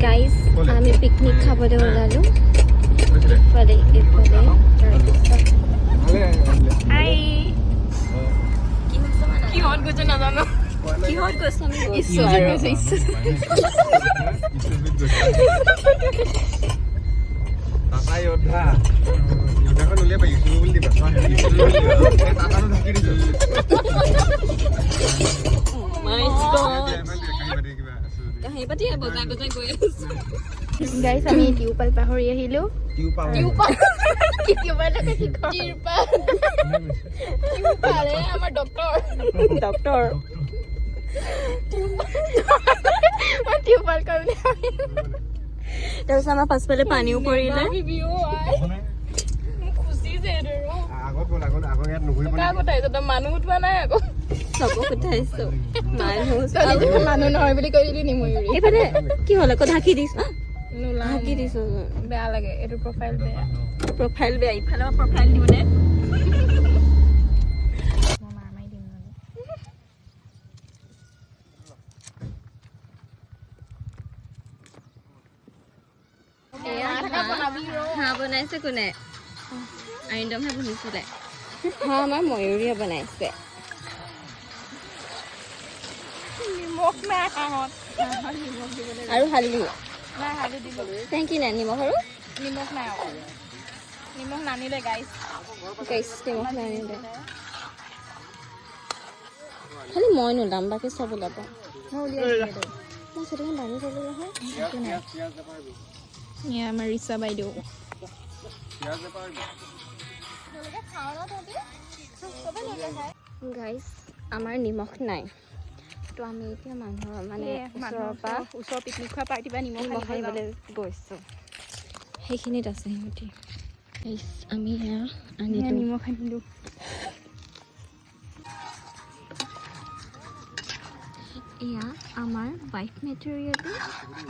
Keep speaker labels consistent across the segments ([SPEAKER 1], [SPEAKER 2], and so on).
[SPEAKER 1] guys আমি picnic খাবলৈ ওলালো ইফালে কিহত গৈছো নাজানো কিহত গৈছো আমি গৈছো গাইছ আমি টিউপাল পাহৰি আহিলো আমাৰ ডক্টৰ টিউপাল কাৰণে তাৰপিছত আমাৰ পাছফালে পানীও পৰিলে মানুহ উঠোৱা নাই আকৌ চবক উঠাইছো মানুহ নহয় বুলি কৈ দিলি নিময়ুৰি এইফালে কি হ'ল আকৌ ঢাকি দিছো বেয়া লাগে এইটো প্ৰফাইল বেয়া ইফালে প্ৰফাইল দিওঁ দে হাঁহ বনাইছে কোনে আইন্দমহে বহিছিলে হাঁহ আমাৰ ময়ূৰীয়ে বনাইছে আৰু হালধি থেংক ইউ নাই নিমখ আৰু নিমখ নাই নিমখ নানিলে গাইছ নিমখ নানিলে খালি মই নোলাম বাকী চব ওলাব মই চুটিখন দাঙি থ'লো নহয় আমাৰ ৰিচা বাইদেউ গাইছ আমাৰ নিমখ নাই তো আমি এতিয়া মানুহৰ মানে ওচৰৰ পিকনিক খোৱা পাৰ্টি বা নিমখ আনিবলৈ গৈছোঁ সেইখিনিত আছে সিহঁতি আমি আনিলোঁ নিমখ আনিলোঁ এয়া আমাৰ ৱাইফ মেটেৰিয়েলটো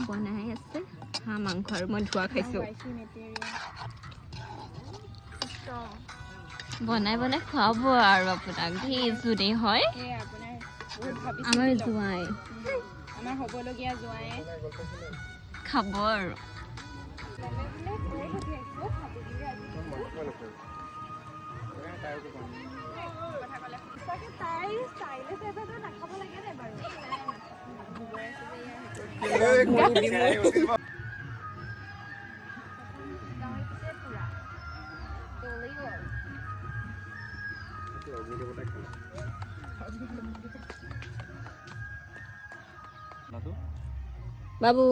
[SPEAKER 1] বনাই আছে হাঁহ মাংস আৰু মই ধোৱা খাইছোঁ বনাই খুৱাব আৰু আপোনাক যদি হয় আমাৰ জোঁৱাই আমাৰ হ'বলগীয়া জোঁৱাই খাব আৰু বাবু